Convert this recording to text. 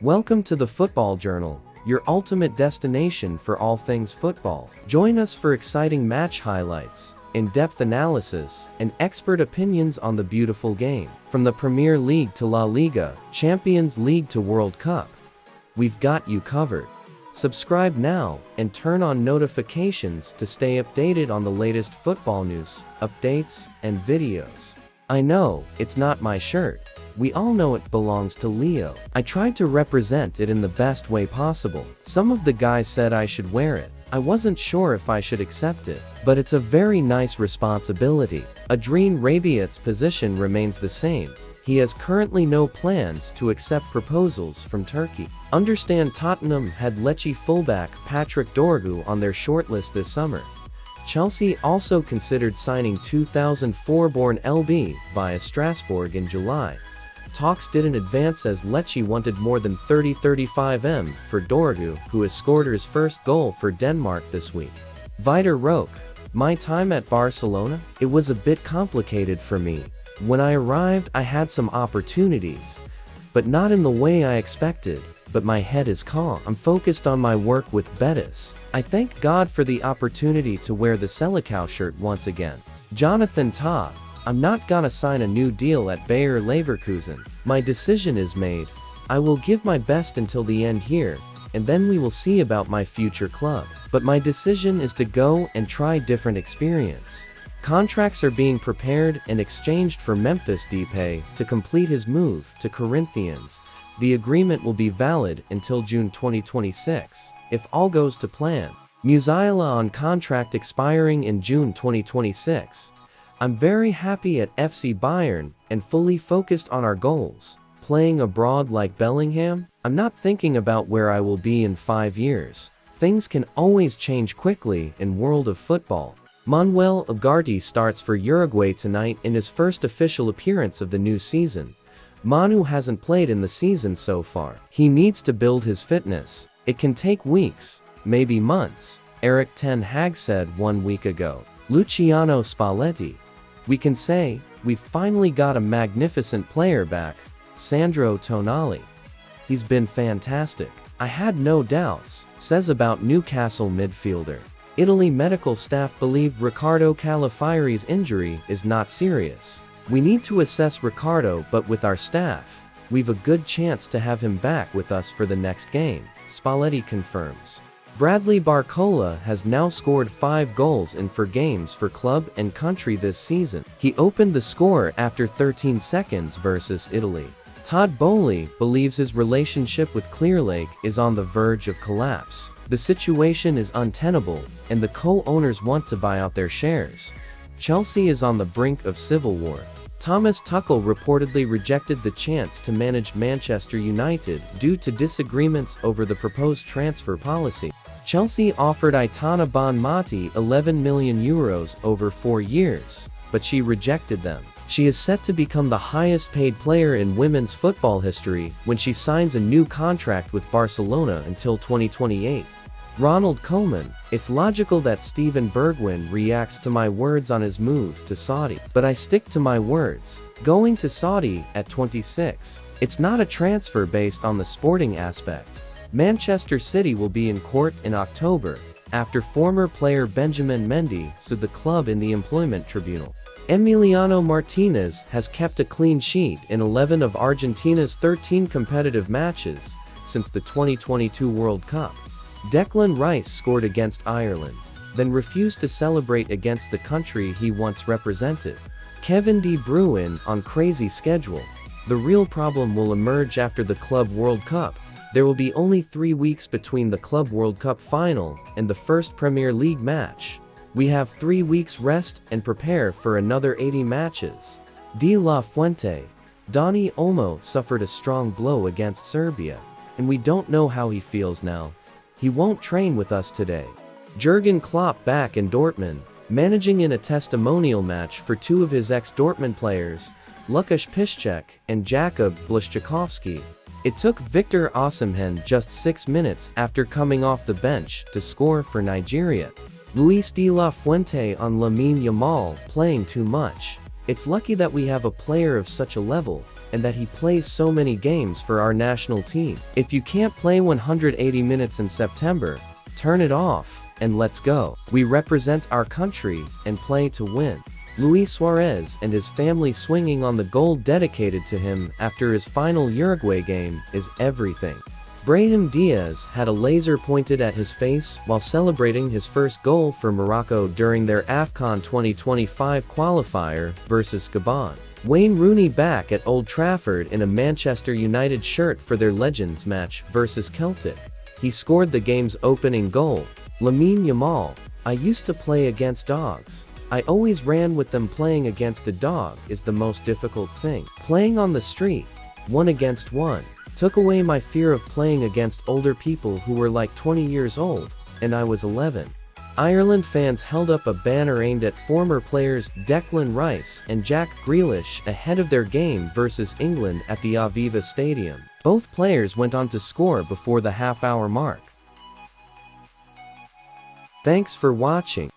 Welcome to the Football Journal, your ultimate destination for all things football. Join us for exciting match highlights, in-depth analysis, and expert opinions on the beautiful game. From the Premier League to La Liga, Champions League to World Cup, we've got you covered. Subscribe now and turn on notifications to stay updated on the latest football news, updates, and videos. I know, it's not my shirt. We all know it belongs to Leo. I tried to represent it in the best way possible. Some of the guys said I should wear it. I wasn't sure if I should accept it, but it's a very nice responsibility. Adrien Rabiot's position remains the same. He has currently no plans to accept proposals from Turkey. Understand Tottenham had Lecce fullback Patrick Dorgu on their shortlist this summer. Chelsea also considered signing 2004-born LB via Strasbourg in July. Talks didn't advance as Lecce wanted more than 35M for Dorgu, who has scored his first goal for Denmark this week. Vitor Roque, my time at Barcelona? It was a bit complicated for me. When I arrived, I had some opportunities, but not in the way I expected. But my head is calm. I'm focused on my work with Betis. I thank God for the opportunity to wear the Selecao shirt once again. Jonathan Tah, I'm not gonna sign a new deal at Bayer Leverkusen. My decision is made. I will give my best until the end here, and then we will see about my future club. But my decision is to go and try different experience. Contracts are being prepared and exchanged for Memphis Depay to complete his move to Corinthians. The agreement will be valid until June 2026, if all goes to plan. Musiala on contract expiring in June 2026. I'm very happy at FC Bayern and fully focused on our goals. Playing abroad like Bellingham? I'm not thinking about where I will be in 5 years. Things can always change quickly in world of football. Manuel Ugarte starts for Uruguay tonight in his first official appearance of the new season. Manu hasn't played in the season so far. He needs to build his fitness. It can take weeks, maybe months, Erik ten Hag said 1 week ago. Luciano Spalletti. We can say, we've finally got a magnificent player back, Sandro Tonali. He's been fantastic. I had no doubts, says about Newcastle midfielder. Italy medical staff believe Riccardo Calafiori's injury is not serious. We need to assess Ricardo, but with our staff, we've a good chance to have him back with us for the next game, Spalletti confirms. Bradley Barcola has now scored 5 goals in 4 games for club and country this season. He opened the score after 13 seconds versus Italy. Todd Boehly believes his relationship with Clearlake is on the verge of collapse. The situation is untenable, and the co-owners want to buy out their shares. Chelsea is on the brink of civil war. Thomas Tuchel reportedly rejected the chance to manage Manchester United due to disagreements over the proposed transfer policy. Chelsea offered Aitana Bonmati €11 million over 4 years, but she rejected them. She is set to become the highest paid player in women's football history when she signs a new contract with Barcelona until 2028. Ronald Koeman, it's logical that Steven Bergwijn reacts to my words on his move to Saudi. But I stick to my words. Going to Saudi at 26. It's not a transfer based on the sporting aspect. Manchester City will be in court in October, after former player Benjamin Mendy sued the club in the employment tribunal. Emiliano Martinez has kept a clean sheet in 11 of Argentina's 13 competitive matches since the 2022 World Cup. Declan Rice scored against Ireland, then refused to celebrate against the country he once represented. Kevin De Bruyne on crazy schedule. The real problem will emerge after the Club World Cup. There will be only 3 weeks between the Club World Cup final and the first Premier League match. We have 3 weeks rest and prepare for another 80 matches. De La Fuente. Dani Olmo suffered a strong blow against Serbia, and we don't know how he feels now. He won't train with us today. Jurgen Klopp back in Dortmund, managing in a testimonial match for 2 of his ex-Dortmund players, Lukasz Piszczek and Jakub Blaszczykowski. It took Victor Osimhen just 6 minutes after coming off the bench to score for Nigeria. Luis de la Fuente on Lamine Yamal playing too much. It's lucky that we have a player of such a level, and that he plays so many games for our national team. If you can't play 180 minutes in September, turn it off, and let's go. We represent our country, and play to win. Luis Suarez and his family swinging on the gold dedicated to him after his final Uruguay game is everything. Brahim Diaz had a laser pointed at his face while celebrating his first goal for Morocco during their AFCON 2025 qualifier versus Gabon. Wayne Rooney back at Old Trafford in a Manchester United shirt for their Legends match versus Celtic. He scored the game's opening goal. Lamine Yamal: I used to play against dogs. I always ran with them. Playing against a dog is the most difficult thing. Playing on the street, 1 against 1, took away my fear of playing against older people who were like 20 years old, and I was 11. Ireland fans held up a banner aimed at former players Declan Rice and Jack Grealish ahead of their game versus England at the Aviva Stadium. Both players went on to score before the half-hour mark. Thanks for watching.